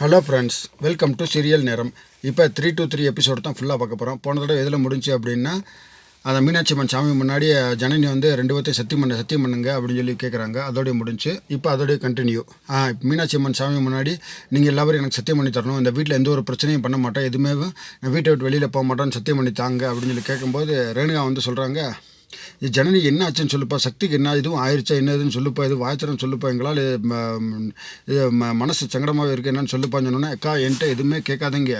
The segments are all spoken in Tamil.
Hello friends, welcome to serial நேரம். இப்போ 3 to 3 எபிசோடு தான் ஃபுல்லாக பார்க்க போகிறோம். போன தடவை எதில் முடிஞ்சு அப்படின்னா, அந்த மீனாட்சி அம்மன் சாமி முன்னாடி ஜனனி வந்து 2 பேர்த்தையும் சத்தியம் பண்ணுங்க அப்படின்னு சொல்லி கேட்குறாங்க. அதோடய முடிஞ்சு இப்போ அதோடைய கண்டினியூ. மீனாட்சி அம்மன் சாமி முன்னாடி நீங்கள் எல்லாரும் எனக்கு சத்தியம் பண்ணி தரணும், இந்த வீட்டில் எந்த ஒரு பிரச்சனையும் பண்ண மாட்டேன், எதுவுமே நான் வீட்டை விட்டு வெளியில் போக மாட்டேன்னு சத்தியம் பண்ணி தாங்க அப்படின்னு சொல்லி கேட்கும்போது ரேணுகா வந்து சொல்கிறாங்க, இது ஜனனி என்ன ஆச்சுன்னு சொல்லுப்பா, சக்திக்கு என்ன இதுவும் ஆயிடுச்சா, என்ன இதுன்னு சொல்லுப்பா, இது வாய்த்தரன்னு சொல்லுப்பா, எங்களால் இது மனசு சங்கடமாக இருக்குது என்னன்னு சொல்லுப்பான்னு சொன்னோன்னே, அக்கா என்கிட்ட எதுவுமே கேட்காதீங்க,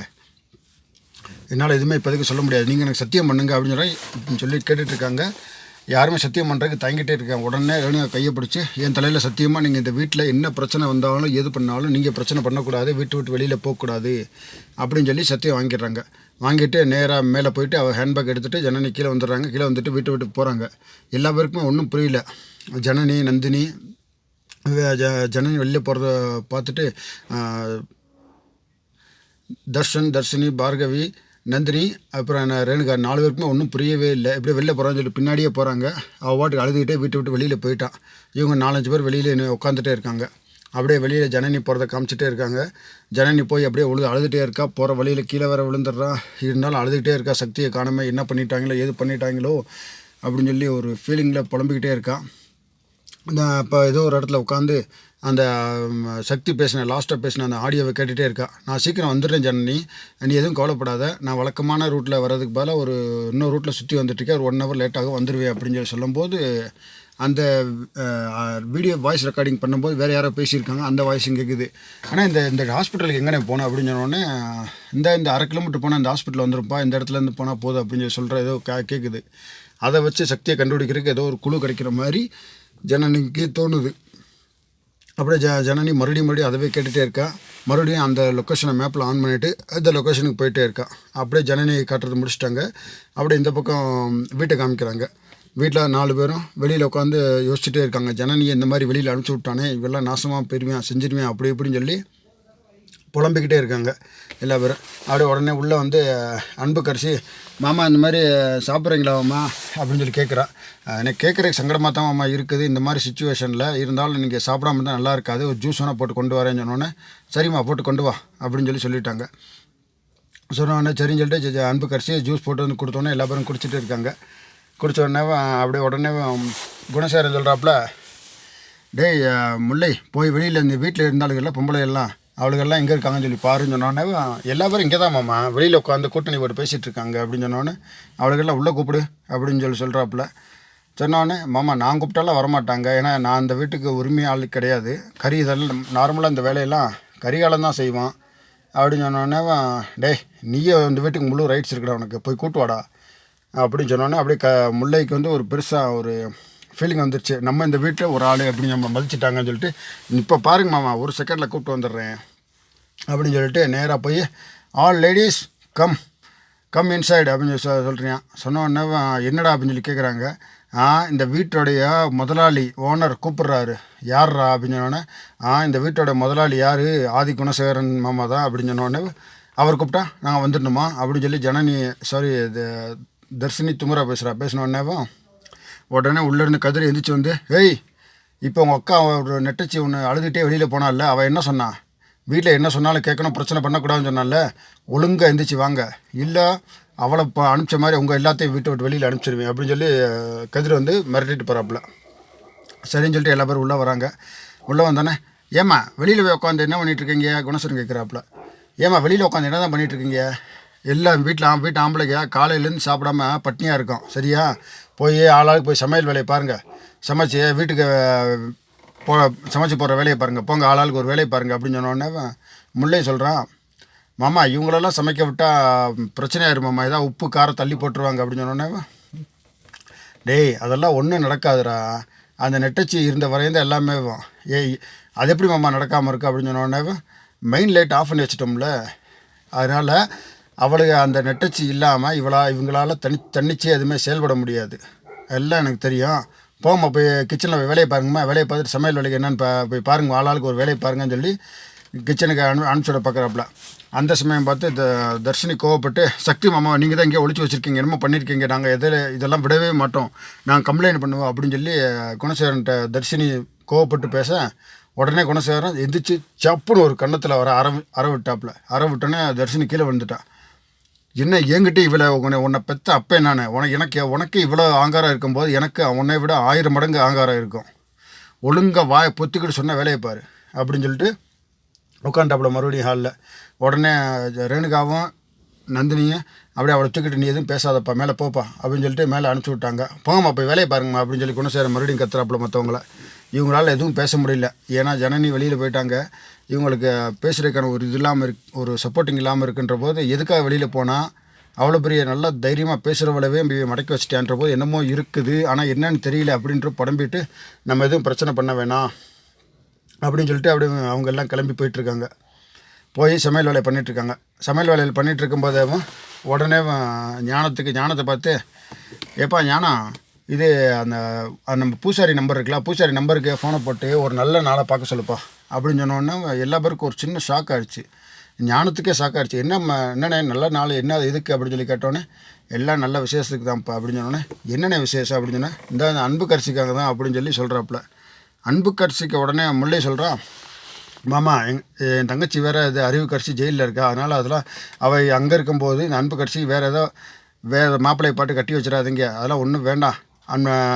என்னால் எதுவுமே இப்போதைக்கு சொல்ல முடியாது, நீங்கள் எனக்கு சத்தியம் பண்ணுங்க அப்படின்னு சொல்லி கேட்டுட்ருக்காங்க. யாருமே சத்தியம் பண்ணுறதுக்கு தயங்கிட்டே இருக்காங்க. உடனே ரேணுகா கையை பிடிச்சி, என் தலையில் சத்தியமாக நீங்கள் இந்த வீட்டில் என்ன பிரச்சனை வந்தாலும் எது பண்ணாலும் நீங்கள் பிரச்சனை பண்ணக்கூடாது, விட்டு வெளியில் போகக்கூடாது அப்படின்னு சொல்லி சத்தியம் வாங்கிடுறாங்க. வாங்கிட்டு நேராக மேலே போயிட்டு அவள் ஹேண்ட்பேக் எடுத்துகிட்டு ஜனனி கீழே வந்துடுறாங்க. கீழே வந்துட்டு விட்டு போகிறாங்க. எல்லா பேருக்குமே ஒன்றும் புரியல. ஜனனி, நந்தினி, ஜனனி வெளியில் போகிறத பார்த்துட்டு தர்ஷினி, பார்கவி, நந்தினி, அப்புறம் ரேணுகா 4 பேருக்குமே ஒன்றும் புரியவே இல்லை. எப்படி வெளில போகிறான்னு சொல்லி பின்னாடியே போகிறாங்க. அவள் பாட்டுக்கு அழுதுகிட்டே விட்டு வெளியில் போயிட்டான். இவங்க 4-5 பேர் வெளியில் உட்காந்துட்டே இருக்காங்க. அப்படியே வெளியில் ஜனனி போகிறத காமிச்சிட்டே இருக்காங்க. ஜனனி போய் அப்படியே அழுதுகிட்டே இருக்கா. போகிற வழியில் கீழே வேற விழுந்துடுறா. இருந்தாலும் அழுதுகிட்டே இருக்கா. சக்தியை காணாம என்ன பண்ணிட்டாங்களோ ஏது பண்ணிட்டாங்களோ அப்படின்னு சொல்லி ஒரு ஃபீலிங்கில் புலம்பிக்கிட்டே இருக்கா. இப்போ ஏதோ ஒரு இடத்துல உட்காந்து அந்த சக்தி லாஸ்ட்டாக பேசின அந்த ஆடியோவை கேட்டுகிட்டே இருக்கா. நான் சீக்கிரம் வந்துடுறேன் ஜனனி, நீ எதுவும் கவலைப்படாத, நான் வழக்கமான ரூட்டில் வர்றதுக்கு பதிலாக இன்னொரு ரூட்டில் சுற்றி வந்துட்டுருக்கேன், ஒரு 1 hour லேட்டாக வந்துடுவேன் அப்படின்னு சொல்லி சொல்லும்போது, அந்த வீடியோ வாய்ஸ் ரெக்கார்டிங் பண்ணும்போது வேறு யாரோ பேசியிருக்காங்க, அந்த வாய்ஸும் கேட்குது. ஆனால் இந்த ஹாஸ்பிட்டலுக்கு எங்கே போனேன் அப்படின்னு சொன்னோடனே, இந்த 1/2 கிலோமீட்டர் போனால் இந்த ஹாஸ்பிட்டல் வந்துருப்பா, இந்த இடத்துலேருந்து போனால் போதும் அப்படின்னு சொல்லி சொல்கிற ஏதோ கேட்குது. அதை வச்சு சக்தியை கண்டுபிடிக்கிறதுக்கு ஏதோ ஒரு குழு கிடைக்கிற மாதிரி ஜனனிக்கு தோணுது. அப்படியே ஜனனி மறுபடியும் அதவே கேட்டுகிட்டே இருக்கா. மறுபடியும் அந்த லொக்கேஷனை மேப்பில் ஆன் பண்ணிவிட்டு அந்த லொக்கேஷனுக்கு போயிட்டே இருக்கா. அப்படியே ஜனனி காட்டுறது முடிச்சிட்டாங்க. அப்படியே இந்த பக்கம் வீட்டை காமிக்கிறாங்க. வீட்டில் 4 பேரும் வெளியில் உட்காந்து யோசிச்சுட்டே இருக்காங்க. ஜனனியை இந்த மாதிரி வெளியில் அனுப்பிச்சி விட்டானே, இவெல்லாம் நாசமாக பெருமையாக செஞ்சிருவேன் அப்படி இப்படின்னு சொல்லி புலம்பிக்கிட்டே இருக்காங்க எல்லா பேரும். அப்படியே உடனே உள்ளே வந்து அன்புக்கரசி, மாமா இந்த மாதிரி சாப்பிட்றீங்களாம்மா அப்படின்னு சொல்லி கேட்குறா. எனக்கு கேட்குறதுக்கு சங்கடமாக தான் மாமா இருக்குது இந்த மாதிரி சுச்சுவேஷனில், இருந்தாலும் நீங்கள் சாப்பிடாம தான் நல்லா இருக்காது, ஒரு ஜூஸ் வேணால் போட்டு கொண்டு வரேன்னு சொன்னோன்னே, சரிம்மா போட்டு கொண்டு வா அப்படின்னு சொல்லிட்டாங்க. சொன்னோடனே சரின்னு சொல்லிட்டு அன்புக்கரசி ஜூஸ் போட்டு வந்து கொடுத்தோன்னே எல்லா பேரும் குடிச்சிட்டு இருக்காங்க. குடித்த உடனே அப்படியே உடனே குணசேகரன் சொல்கிறாப்புல, டேய் முல்லை, போய் வெளியில் இந்த வீட்டில் இருந்தாலுங்கள்ல பொம்பளை எல்லாம், அவளுகெல்லாம் எங்கே இருக்காங்கன்னு சொல்லி பாருன்னு சொன்னோடனே, எல்லா பேரும் இங்கே தான் மாமா வெளியில் உட்காந்து கூட்டணி போட்டு பேசிகிட்டு இருக்காங்க அப்படின்னு சொன்னோடனே, அவளுகெல்லாம் உள்ளே கூப்பிடு அப்படின்னு சொல்கிறாப்புல. சொன்னோடனே, மாமா நான் கூப்பிட்டாலும் வரமாட்டாங்க, ஏன்னா நான் அந்த வீட்டுக்கு உரிமையாளு கிடையாது, கறி இதெல்லாம் நார்மலாக இந்த வேலையெல்லாம் கரிகாலம் தான் செய்வான் அப்படின்னு சொன்னோடனே, டேய் நீயே இந்த வீட்டுக்கு முழு ரைட்ஸ் இருக்குடா, உனக்கு போய் கூட்டுவாடா அப்படின்னு சொன்னோன்னே, அப்படியே முல்லைக்கு வந்து ஒரு பெருசாக ஒரு ஃபீலிங் வந்துருச்சு, நம்ம இந்த வீட்டில் ஒரு ஆள் அப்படின்னு நம்ம மதிச்சிட்டாங்கன்னு சொல்லிட்டு, இப்போ பாருங்க மாமா ஒரு செகண்டில் கூப்பிட்டு வந்துடுறேன் அப்படின்னு சொல்லிட்டு நேராக போய், ஆல் லேடிஸ் கம் இன்சைடு அப்படின்னு சொல்கிறேன். சொன்னோடனே என்னடா அப்படின்னு சொல்லி கேட்குறாங்க. இந்த வீட்டோடைய முதலாளி ஓனர் கூப்பிட்றாரு. யார்ரா அப்படின்னு சொன்னோடனே, இந்த வீட்டோட முதலாளி யார், ஆதி குணசேகரன் மாமா தான் அப்படின்னு சொன்னோடனே, அவர் கூப்பிட்டா நாங்கள் வந்துடணுமா அப்படின்னு சொல்லி ஜனனி தர்ஷினி துமுரா பேசினோடனே உடனே உள்ளேருந்து கதிரை எந்திரிச்சு வந்து, ஏய் இப்போ உங்கள் அக்கா ஒரு நெட்டச்சி ஒன்று அழுதுகிட்டே வெளியில் போனால, அவள் என்ன சொன்னா, வீட்டில் என்ன சொன்னாலும் கேட்கணும், பிரச்சனை பண்ணக்கூடாதுன்னு சொன்னால, ஒழுங்காக எந்திரிச்சு வாங்க, இல்லை அவளை அனுப்பிச்ச மாதிரி உங்கள் எல்லாத்தையும் விட்டு வெளியில் அனுப்பிச்சிடுவேன் அப்படின்னு சொல்லி கதிரை வந்து மிரட்டிட்டு போகிறாப்புல. சரின்னு சொல்லிட்டு எல்லா பேரும் உள்ளே வராங்க. உள்ளே வந்தோடனே, ஏம்மா வெளியில் போய் உட்காந்து என்ன பண்ணிகிட்ருக்கீங்க குணசேகரன் கேட்குறாப்புல. ஏம்மா வெளியில் உட்காந்து என்ன தான் பண்ணிகிட்ருக்கீங்க, எல்லாம் வீட்டு ஆம்பளைங்க காலையிலேருந்து சாப்பிடாம பட்னியாக இருக்கும், சரியா, போய் ஆளாளுக்கு போய் சமையல் வேலையை பாருங்கள், சமைச்சு வீட்டுக்கு சமைச்சு போகிற வேலையை பாருங்கள், போங்க ஆளாளுக்கு ஒரு வேலையை பாருங்கள் அப்படின்னு சொன்னோடனே, முல்லை சொல்கிறான், மாமா இவங்களெல்லாம் சமைக்க விட்டால் பிரச்சனையாயிரும் மாமா, ஏதாவது உப்பு காரம் தள்ளி போட்டுருவாங்க அப்படின்னு சொன்னோடனே, டேய் அதெல்லாம் ஒன்றும் நடக்காதுடா, அந்த நெட்டச்சி இருந்த வரையும் எல்லாமே, ஏய் அது எப்படி மாமா நடக்காமல் இருக்குது அப்படின்னு சொன்னோடனே, மெயின் லைட் ஆஃப் பண்ணி வச்சிட்டோம்ல, அதனால் அவளுக்கு அந்த நெட்டச்சி இல்லாமல் இவங்களால் தன்னிச்சே எதுவுமே செயல்பட முடியாது, எல்லாம் எனக்கு தெரியும், போம்மா போய் கிச்சனில் வேலையை பாருங்கம்மா, வேலையை பார்த்துட்டு சமையல் வேலைக்கு என்னென்னு போய் பாருங்கள், ஆளாளுக்கு ஒரு வேலையை பாருங்கன்னு சொல்லி கிச்சனுக்கு அனுப்பிச்சுட பார்க்குறாப்புல. அந்த சமயம் பார்த்து தர்ஷினி கோவப்பட்டு, சக்தி மாமா நீங்கள் தான் இங்கே ஒழிச்சு வச்சுருக்கீங்க, என்னமோ பண்ணியிருக்கீங்க, நாங்கள் இதெல்லாம் விடவே மாட்டோம், நாங்கள் கம்ப்ளைண்ட் பண்ணுவோம் அப்படின்னு சொல்லி குணசேகரன்ட்ட தர்ஷினி கோவப்பட்டு பேச, உடனே குணசேகரன் எந்திரிச்சு சப்புன்னு ஒரு கன்னத்தில் வர அற விட்டாப்புல. அற விட்டோன்னே தர்ஷினி கீழே விழுந்துட்டான். என்ன என்கிட்ட இவ்வளோ உன்னை பெற்ற அப்போ நான் உனக்கு இவ்வளோ ஆங்காரம் இருக்கும்போது எனக்கு உன்னை விட 1000 மடங்கு ஆங்காரம் இருக்கும். ஒழுங்காக வாயை பொத்துக்கிட்டு சொன்ன வேலையை பாரு அப்படின்னு சொல்லிட்டு உட்காந்துட்டாப்புல மறுபடியும் ஹாலில். உடனே ரேணுகாவும் நந்தினியும் அப்படியே அவளை தூக்கிட்டு நீ எதுவும் பேசாதப்பா மேலே போப்பா அப்படின்னு சொல்லிட்டு மேலே அனுப்பிச்சி விட்டாங்க. போங்கம்மா போய் வேலையை பாருங்கம்மா அப்படின்னு சொல்லி குணசேகரன் மறுபடியும் கத்துறாப்புல மற்றவங்கள. இவங்களால் எதுவும் பேச முடியல. ஏன்னா ஜனனி வெளியில் போயிட்டாங்க. இவங்களுக்கு பேசுகிறதுக்கான ஒரு இது இல்லாமல் ஒரு சப்போர்ட்டிங் இல்லாமல் இருக்குன்ற போது எதுக்காக வெளியில் போனால் அவ்வளோ பெரிய நல்லா தைரியமாக பேசுகிறவளவே மடக்கி வச்சுட்டேன்ற போது என்னமோ இருக்குது, ஆனால் என்னன்னு தெரியல அப்படின்ற புடம்பிட்டு நம்ம எதுவும் பிரச்சனை பண்ண வேணாம் அப்படின்னு சொல்லிட்டு அப்படி அவங்க எல்லாம் கிளம்பி போயிட்டுருக்காங்க. போய் சமையல் வேலையை பண்ணிகிட்ருக்காங்க. சமையல் வேலையில் பண்ணிகிட்டு இருக்கும்போதே உடனே ஞானத்தை பார்த்து ஏப்பா ஞானம் இது அந்த நம்ம பூசாரி நம்பர் இருக்குல்ல, பூசாரி நம்பருக்கு ஃபோனை போட்டு ஒரு நல்ல நாளை பார்க்க சொல்லுப்பா அப்படின்னு சொன்னோன்னே எல்லா பேருக்கும் ஒரு சின்ன ஷாக் ஆகிடுச்சு. ஞானத்துக்கே ஷாக் ஆகிடுச்சு. என்னண்ணே நல்ல நாள் என்ன எதுக்கு அப்படின்னு சொல்லி கேட்டோன்னே எல்லாம் நல்ல விசேஷத்துக்கு தான்ப்பா அப்படின்னு சொன்னோன்னே என்னென்ன விசேஷம் அப்படின்னு சொன்னேன். இந்த அன்பு கரிசிக்காக தான் அப்படின்னு சொல்லி சொல்கிறாப்புல. அன்பு கரிசிக்கு உடனே முல்லை சொல்கிறான், மாமா என் தங்கச்சி வேறு இது அறிவு கரிசி ஜெயிலில் இருக்கா, அதனால் அதெல்லாம் அவள் அங்கே இருக்கும்போது இந்த அன்பு கரிசி வேறு மாப்பிள்ளையை பாட்டு கட்டி வச்சிடாதீங்க, அதெல்லாம் ஒன்றும் வேண்டாம்,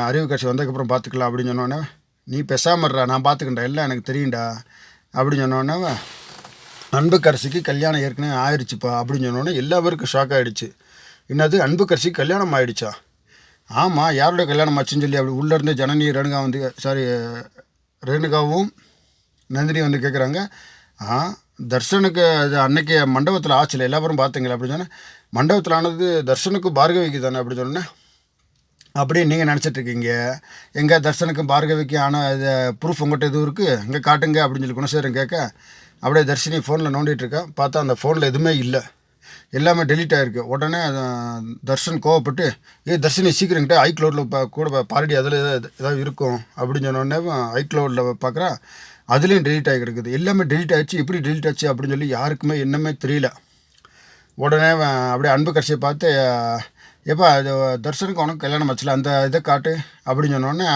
அறிவு கரிசி வந்ததுக்கப்புறம் பார்த்துக்கலாம் அப்படின்னு சொன்னோன்னே நீ பெசாமட்றா நான் பார்த்துக்கிட்டேன் எல்லாம் எனக்கு தெரியும்டா அப்படின்னு சொன்னோன்னே அன்பு கரிசிக்கு கல்யாணம் ஏற்கனவே ஆயிடுச்சுப்பா அப்படின்னு சொன்னோன்னே எல்லா பேருக்கும் ஷாக் ஆகிடுச்சு. என்னது அன்பு கரிசிக்கு கல்யாணம் ஆகிடுச்சா? ஆமாம் யாரோட கல்யாணம் ஆச்சுன்னு சொல்லி அப்படி உள்ளேருந்து ஜனனி ரேணுகாவும் நந்தினி கேட்குறாங்க. தர்ஷனுக்கு அது அன்னைக்கு மண்டபத்தில் ஆச்சுல எல்லாரும் பார்த்தீங்களா அப்படின்னு சொன்னேன். மண்டபத்தில் ஆனது தர்ஷனுக்கு பார்கவிக்கு தானே அப்படின்னு சொன்னேன். அப்படியே நீங்கள் நினச்சிட்ருக்கீங்க, எங்கே தர்ஷனுக்கு பார்கவிக்கு ஆனால் இது ப்ரூஃப் உங்கள்கிட்ட எதுவும் இருக்குது இங்கே காட்டுங்க அப்படின்னு சொல்லி குணசேகரன் கேட்க அப்படியே தர்ஷினி ஃபோனில் நோண்டிகிட்ருக்கா. பார்த்தா அந்த ஃபோனில் எதுவுமே இல்லை, எல்லாமே டெலீட் ஆகிருக்கு. உடனே தர்ஷன் கோவப்பட்டு தர்ஷினி சீக்கிரங்கிட்ட ஐக்ளவுடில் கூட பாரடி அதில் ஏதாவது இருக்கும் அப்படின்னு சொன்னோடனே ஐக்ளவுடில் பார்க்குறா அதுலேயும் டெலீட் ஆகி கிடக்குது. எல்லாமே டெலீட் ஆகிடுச்சு. எப்படி டெலீட் ஆச்சு அப்படின்னு சொல்லி யாருக்குமே என்னமே தெரியல. உடனே அப்படியே அன்பு கரிசியை பார்த்து எப்பா அது தர்ஷனுக்கு உனக்கு கல்யாணம் ஆச்சுல அந்த இதை காட்டு அப்படின்னு சொன்னோடனே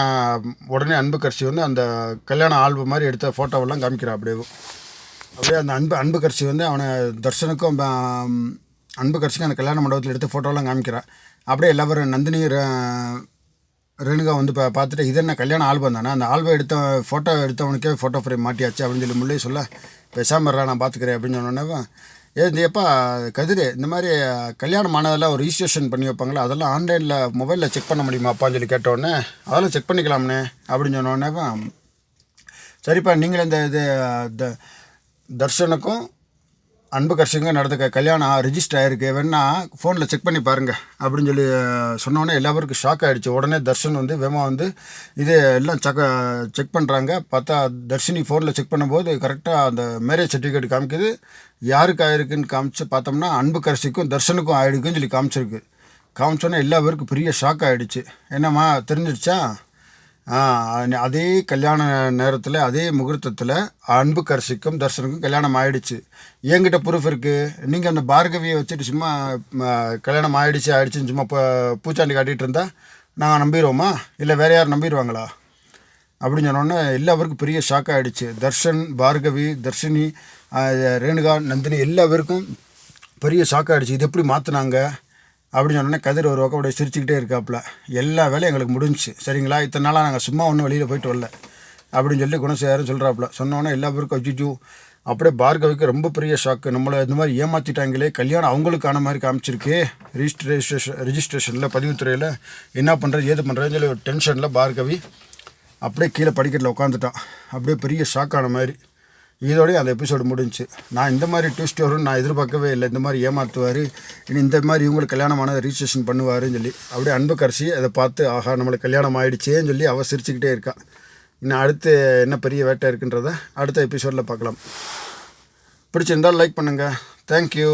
உடனே அன்பு கரிசி அந்த கல்யாண ஆல்பம் மாதிரி எடுத்த ஃபோட்டோவெல்லாம் காமிக்கிறான். அப்படியே அந்த அன்பு கரிசி அவனை தர்ஷனுக்கும் அன்பு கரிசிக்கும் அந்த கல்யாண மண்டபத்தில் எடுத்த ஃபோட்டோவெல்லாம் காமிக்கிறான். அப்படியே எல்லாரும் நந்தினி ரேணுகா பார்த்துட்டு இது என்ன கல்யாண ஆல்பம் தானே, அந்த ஆல்பம் ஃபோட்டோ எடுத்தவனுக்கே ஃபோட்டோ ஃப்ரேம் மாட்டியாச்சு அப்படின்னு சொல்லி முள்ளே சொல்ல பேசாமறா நான் பார்த்துக்கிறேன் அப்படின்னு சொன்னோன்னே எப்பா கதிர் இந்த மாதிரி கல்யாணம் ஆனதெல்லாம் ஒரு ரிஜிஸ்ட்ரேஷன் பண்ணி வைப்பாங்களா, அதெல்லாம் ஆன்லைனில் மொபைலில் செக் பண்ண முடியுமா அப்பான்னு சொல்லி கேட்டோடனே அதெல்லாம் செக் பண்ணிக்கலாம்னே அப்படின்னு சொன்னோடனே சரிப்பா நீங்களே இந்த தர்ஷனுக்கும் அன்பு கரிசிங்க நடந்த கல்யாணம் ரிஜிஸ்டர் ஆகிருக்கு வேணா ஃபோனில் செக் பண்ணி பாருங்கள் அப்படின்னு சொல்லி சொன்னோன்னே எல்லாருக்கும் ஷாக் ஆகிடுச்சு. உடனே தர்ஷன் வேமா இது எல்லாம் செக் பண்ணுறாங்க. பார்த்தா தர்ஷினி ஃபோனில் செக் பண்ணும்போது கரெக்டாக அந்த மேரேஜ் சர்டிஃபிகேட் காமிக்குது. யாருக்கு ஆயிருக்குன்னு காமிச்சு பார்த்தோம்னா அன்பு கரிசிக்கும் தர்ஷனுக்கும் ஆகிடுக்குன்னு சொல்லி காமிச்சோன்னே எல்லா பேருக்கும் பெரிய ஷாக் ஆகிடுச்சு. என்னம்மா தெரிஞ்சிடுச்சா? அதே கல்யாண நேரத்தில் அதே முகூர்த்தத்தில் அன்பு கரிசிக்கும் தர்ஷனுக்கும் கல்யாணம் ஆகிடுச்சு. என்கிட்ட ப்ரூஃப் இருக்குது. நீங்கள் அந்த பார்கவியை வச்சுட்டு சும்மா கல்யாணம் ஆகிடுச்சின்னு சும்மா பூச்சாண்டி காட்டிகிட்டு இருந்தால் நாங்கள் நம்பிடுவோமா, இல்லை வேறு யார் நம்பிடுவாங்களா அப்படின்னு சொன்னோன்னே எல்லாருக்கும் பெரிய ஷாக் ஆகிடுச்சு. தர்ஷன், பார்கவி, தர்ஷினி, ரேணுகா, நந்தினி எல்லா பேருக்கும் பெரிய ஷாக் ஆகிடுச்சு. இது எப்படி மாற்றினாங்க அப்படின்னு சொன்னோன்னே கதிர் ஒரு பக்கம் அப்படியே சிரிச்சுக்கிட்டே இருக்காப்புல. எல்லா வேலையும் எங்களுக்கு முடிஞ்சிச்சு சரிங்களா, இத்தனை நாளாக நாங்கள் சும்மா ஒன்றும் வெளியில் போயிட்டு வரல அப்படின்னு சொல்லி குணசேகரன் சொல்கிறாப்புல. சொன்னோன்னே எல்லா பேருக்கும் அஜிஜு அப்படியே பார்கவிக்கு ரொம்ப பெரிய ஷாக்கு. நம்மளை இந்த மாதிரி ஏமாற்றிட்டாங்களே, கல்யாணம் அவங்களுக்கான மாதிரி காமிச்சிருக்கு ரிஜிஸ்ட்ரேஷனில் பதிவுத்துறையில் என்ன பண்ணுறது ஏது பண்ணுறதுன்னு சொல்லி ஒரு டென்ஷனில் பார்கவி அப்படியே கீழே படிக்கட்டில் உட்காந்துட்டான். அப்படியே பெரிய ஷாக்கான மாதிரி. இதோடய அந்த எபிசோடு முடிஞ்சிச்சு. நான் இந்த மாதிரி ட்விஸ்ட் வரும்னு நான் எதிர்பார்க்கவே இல்லை. இந்த மாதிரி ஏமாற்றுவார், இனி இந்த மாதிரி இவங்களுக்கு கல்யாணமானதை ரிஜிஸ்ட்ரேஷன் பண்ணுவாருன்னு சொல்லி அப்படியே அன்பு கரிசி அதை பார்த்து ஆஹா நம்மளுக்கு கல்யாணம் ஆகிடுச்சேன்னு சொல்லி அவள் சிரிச்சுக்கிட்டே இருக்கா. இன்னும் அடுத்து என்ன பெரிய வேட்டை இருக்குன்றதை அடுத்த எபிசோடில் பார்க்கலாம். பிடிச்சிருந்தால் லைக் பண்ணுங்கள். தேங்க்யூ.